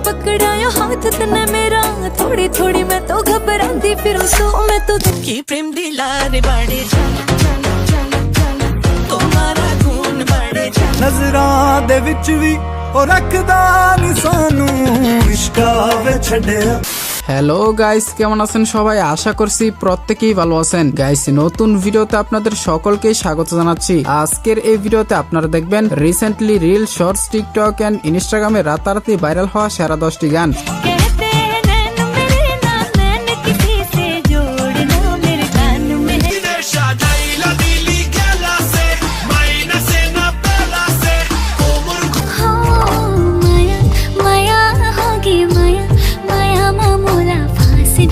पकड़ाया हाथ तने मेरा थोड़ी थोड़ी मैं तो घबराती फिरूं सो मैं तो की प्रेम दिलारे बड़े तुम्हारा खून बड़े नजरां दे विच वी ओ रखदा नी सानू इश्का वे छड्डिया। হ্যালো গাইস, কেমন আছেন সবাই? আশা করছি প্রত্যেকেই ভালো আছেন। গাইস, নতুন ভিডিওতে আপনাদের সকলকেই স্বাগত জানাচ্ছি। আজকের এই ভিডিওতে আপনারা দেখবেন recently reel, shorts, TikTok and ইনস্টাগ্রামে রাতারাতি ভাইরাল হওয়া সেরা 10টি গান।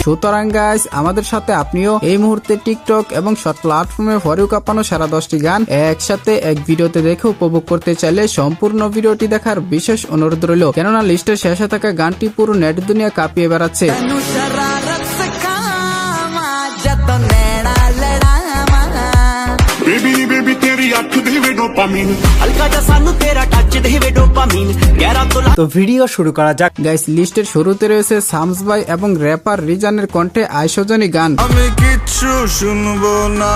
সুতরাং গাইস, আমাদের সাথে আপনিও এই মুহূর্তে টিকটক এবং শর্ট প্ল্যাটফর্মে ভরিউ কাঁপানো সেরা 10টি গান একসাথে এক ভিডিওতে দেখে উপভোগ করতে চাইলে সম্পূর্ণ ভিডিওটি দেখার বিশেষ অনুরোধ রইল, কেননা লিস্টের শেষে থাকা গানটি পুরো নেট দুনিয়া কাঁপিয়ে বেড়াচ্ছে। তো ভিডিও শুরু করা যাক। গাইস, লিস্টের শুরুতে রয়েছে শামস ভাই এবং র্যাপার রিজানের কণ্ঠে আইসজনী গান। আমি কিচ্ছু শুনবো না,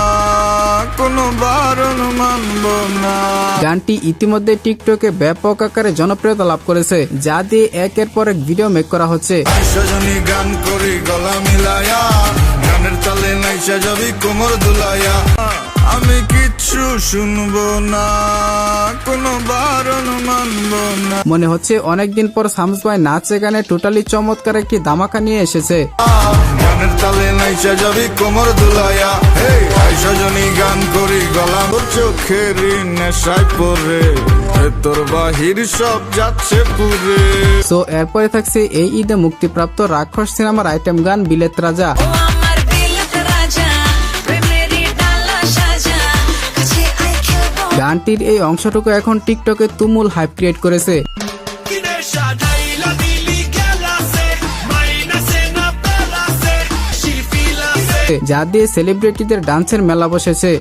কোনো বারণ মানবো না। গানটি ইতিমধ্যে টিকটকে ব্যাপক আকারে জনপ্রিয়তা লাভ করেছে, যা দিয়ে একের পর এক ভিডিও মেক করা হচ্ছে। আইসজনী গান করি গলা মিলায়া, গানের তালে নাইসা যাবি কোমর দুলায়া। আমি কিচ্ছু শুনবো না, কোনো বারণ মানবো না। মনে হচ্ছে অনেকদিন পর শামস ভাই নাচে গানে টোটালি চমৎকার একটি ধামাকা নিয়ে এসেছে। গানের তালে নাইসা যাবি কোমর দুলায়া। আইসজনী গান করি গলা চোখের নেশায় পরে, তোর বাহির সব যাচ্ছে পুরে। সো এরপরে থাকছে এই ঈদে মুক্তিপ্রাপ্ত রাক্ষস সিনেমার আইটেম গান বিলেত রাজা। গানটির এই অংশটুকু এখন টিকটকে তুমুল হাইপ ক্রিয়েট করেছে, যা দিয়ে সেলিব্রিটিদের ডান্সের মেলা বসেছে।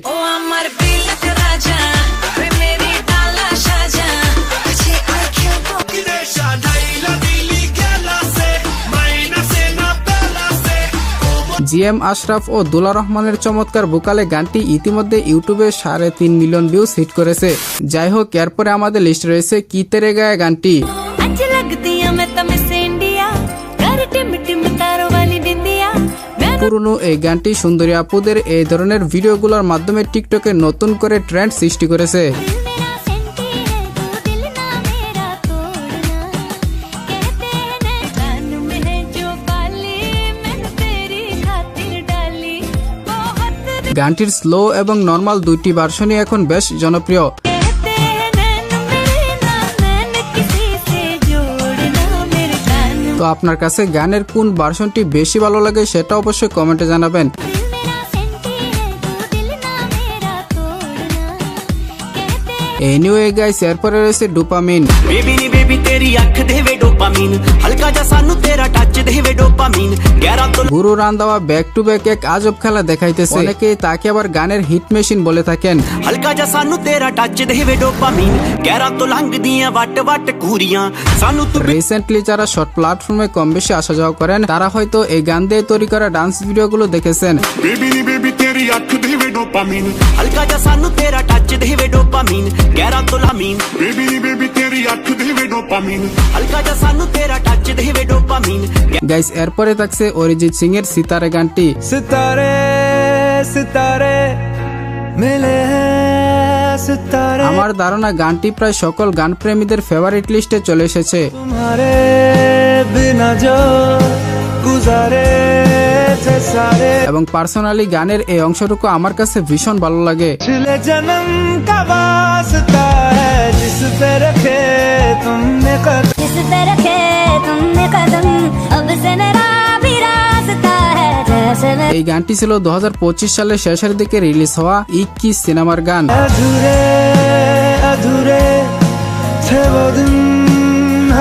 জিএম আশরাফ ও দুলা রহমানের চমৎকার ভোকালে গানটি ইতিমধ্যে ইউটিউবে 3.5 মিলিয়ন ভিউজ হিট করেছে। যাই হোক, এরপরে আমাদের লিস্ট রয়েছে কি তেরে গায়ে গানটি। পুরনো এই গানটি সুন্দরী আপুদের এই ধরনের ভিডিওগুলোর মাধ্যমে টিকটকে নতুন করে ট্রেন্ড সৃষ্টি করেছে। গানটির স্লো এবং নর্মাল দুইটি ভার্সনই এখন বেশ জনপ্রিয়। তো আপনার কাছে গানের কোন ভার্সনটি বেশি ভালো লাগে সেটা অবশ্যই কমেন্টে জানাবেন। এনিওয়ে গাইস, এরপরে রয়েছে dopamine. Guru রান্দাওয়া back to back এক আজব খেলা দেখাইতেছে, অনেকে তাকে আবার গানের হিট মেশিন বলে থাকেন। রিসেন্টলি যারা শর্ট প্ল্যাটফর্মে কম বেশি আসা যাওয়া করেন, তারা হয়তো এই গান দিয়ে তৈরি করা ডান্স ভিডিও গুলো দেখেছেন। গাইস, এরপরে থাকছে অরিজিৎ সিং এর সিতারে গানটি। সিতারে সিতারে মিলে সিতারে। আমার ধারণা গানটি প্রায় সকল গান প্রেমীদের ফেভারিট লিস্টে চলে এসেছে। তোমারে বিনা জো গুজারে এবং পার্সোনালি গানের এই অংশটুকু আমার কাছে ভীষণ ভালো লাগে। জনম কা ওয়াস্তা হ্যায় জিস পে রখে তুমনে কদম, জিস পে রখে তুমনে কদম, আব সে মেরা ভি রাস্তা হ্যায় জैसे। এই গানটি ছিল 2025 সালের শেষের দিকে রিলিজ হওয়া 21 সিনেমার গান। अधूरे अधूरे थे वो दिन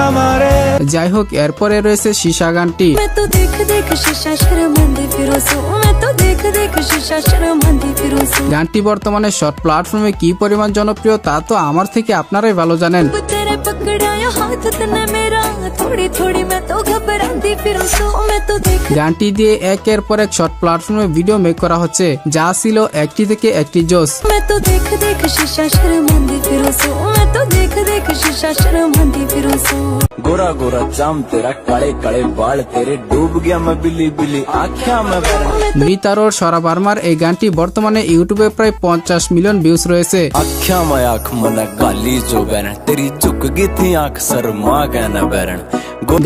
हमारे। যাই হোক, এরপরে রয়েছে শিশা গানটি। গানটি বর্তমানে শর্ট প্ল্যাটফর্মে কি পরিমাণ জনপ্রিয় তা তো আমার থেকে আপনারাই ভালো জানেন। थोड़ी थोड़ी मैं तो घबराती फिरूं सो मैं तो देख গানটি দিয়ে একের পর এক শর্ট প্ল্যাটফর্মে ভিডিও মেক করা হচ্ছে, যা ছিল একটি থেকে একটি জোস। मैं तो देख देख शीशा शर्मांदी फिरूं सो मैं तो देख देख शीशा शर्मांदी फिरूं सो गोरा गोरा चाम तेरा काले काले बाल तेरे डूब गया मैं बिल्ली बिल्ली आख्या मैं মিতারোর সরা বার্মার এই গানটি বর্তমানে ইউটিউবে প্রায় 50 মিলিয়ন ভিউজ রয়েছে। आख्या मैं आँख मना गाली जो बैरन तेरी झुक गई थी आँख शर्मा गया ना बैरन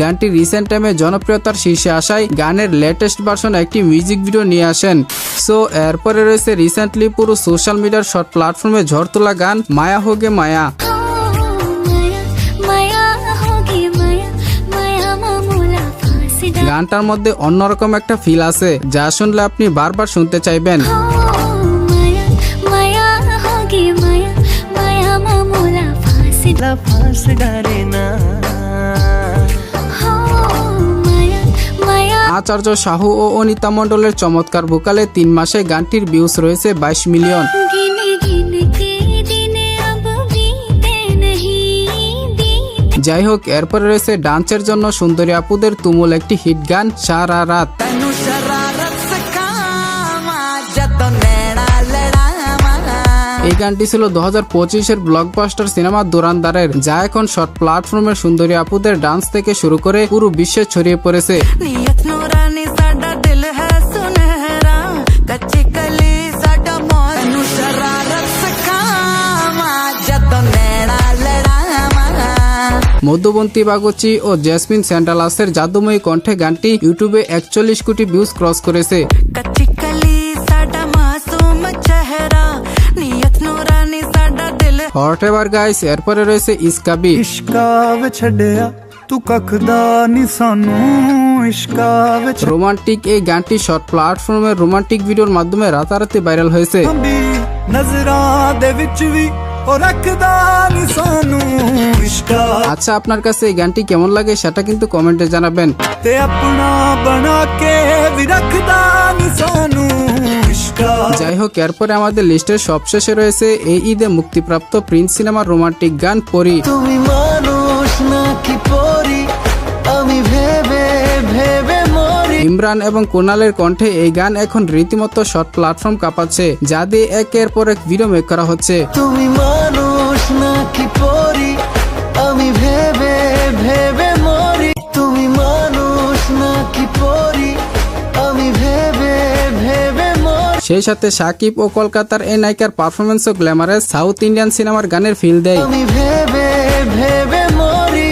গানটি রিসেন্ট টাইমে জনপ্রিয়তার শীর্ষে আসায় গানের লেটেস্ট ভার্সন একটি মিউজিক ভিডিও নিয়ে আসেন। সো এরপরে রয়েছে রিসেন্টলি পুরো সোশ্যাল মিডিয়ার শর্ট প্ল্যাটফর্মে ঝড় তোলা গান মায়া হোগে মায়া। গানটার মধ্যে অন্যরকম একটা ফিল আছে, যা শুনলে আপনি বারবার শুনতে চাইবেন। আচার্য সাহু ও অনিতা মণ্ডলের চমৎকার ভোকালে 3 মাসে গানটির ভিউজ রয়েছে 22 মিলিয়ন। যাই হোক, এরপরে রয়েছে ডান্সের জন্য সুন্দরী আপুদের তুমুল একটি হিট গান সারা রাত। এই গানটি ছিল 2025-এর ব্লকবাস্টার সিনেমা দুরান্দারের, যা এখন শর্ট প্ল্যাটফর্মের সুন্দরী আপুদের ডান্স থেকে শুরু করে পুরো বিশ্বে ছড়িয়ে পড়েছে। नीयत नूरानी साडा दिल है सुनहरा कच्ची कली साडा मौत तैनू शरारत सिखावा जदों नैना लड़ावा মধ্যবন্তী বাগচি ও জেসমিন স্যান্ডালাসের জাদুময়ী কণ্ঠে গানটি ইউটিউবে 41 কোটি ভিউজ ক্রস করেছে। कच्ची कली साडा मासूम चेहरा नीयत नूरानी साडा दिल হোয়াটএভার গাইস, এরপরে রয়েছে ইসকাবি। ਇਸ਼ਕਾ ਵਿੱਚ ਛੱਡਿਆ ਤੂੰ ਕੱਖਦਾ ਨੀ ਸਾਨੂੰ ਇਸ਼ਕਾ ਵਿੱਚ রোমান্টিক এই গানটি শর্ট প্ল্যাটফর্মের রোমান্টিক ভিডিওর মাধ্যমে রাতারাতি ভাইরাল হয়েছে। ਵੀ ਨਜ਼ਰਾਂ ਦੇ ਵਿੱਚ ਵੀ ਉਹ ਰੱਖਦਾ ਨੀ ਸਾਨੂੰ ਇਸ਼ਕਾ আচ্ছা, আপনার কাছে এই গানটি কেমন লাগে সেটা কিন্তু কমেন্টে জানাবেন। ਤੇ ਆਪਣਾ ਬਣਾ ਕੇ ਵੀ ਰੱਖਦਾ ਨੀ ਸਾਨੂੰ ਇਸ਼ਕਾ যাই হোক, এরপরে আমাদের লিস্টের সবশেষে রয়েছে এই ঈদে মুক্তিপ্রাপ্ত প্রিন্স সিনেমার রোমান্টিক গান পরি। তুমি মানুষ নাকি পরি আমি ভেবে ভেবে মরি ইমরান এবং কুনালের কণ্ঠে এই গান এখন রীতিমতো শর্ট প্ল্যাটফর্ম কাঁপাচ্ছে, যা দিয়ে একের পর এক ভিডিও মেক করা হচ্ছে। তুমি মানুষ নাকি পরি আমি ভেবে ভেবে মরি তুমি মানুষ নাকি পরি আমি ভেবে ভেবে মরি সেই সাথে সাকিব ও কলকাতার এই নায়িকার পারফরমেন্সও গ্ল্যামারাস সাউথ ইন্ডিয়ান সিনেমার গানের ফিল দেয়। আমি ভেবে ভেবে মরি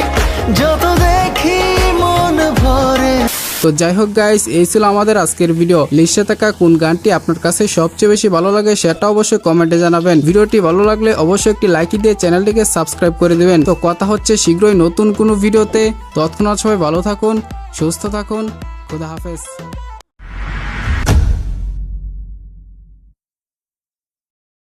যত দেখি মন ভরে তো যাই হোক গাইস, এই ছিল আমাদের আজকের ভিডিও। লিস্টে থাকা কোন গানটি আপনার কাছে সবচেয়ে বেশি ভালো লাগে সেটা অবশ্যই কমেন্টে জানাবেন। ভিডিওটি ভালো লাগলে অবশ্যই একটি লাইক দিয়ে চ্যানেলটিকে সাবস্ক্রাইব করে দিবেন। তো কথা হচ্ছে শীঘ্রই নতুন কোনো ভিডিওতে। তৎক্ষণাৎ সবাই ভালো থাকুন, সুস্থ থাকুন, খোদা হাফেজ।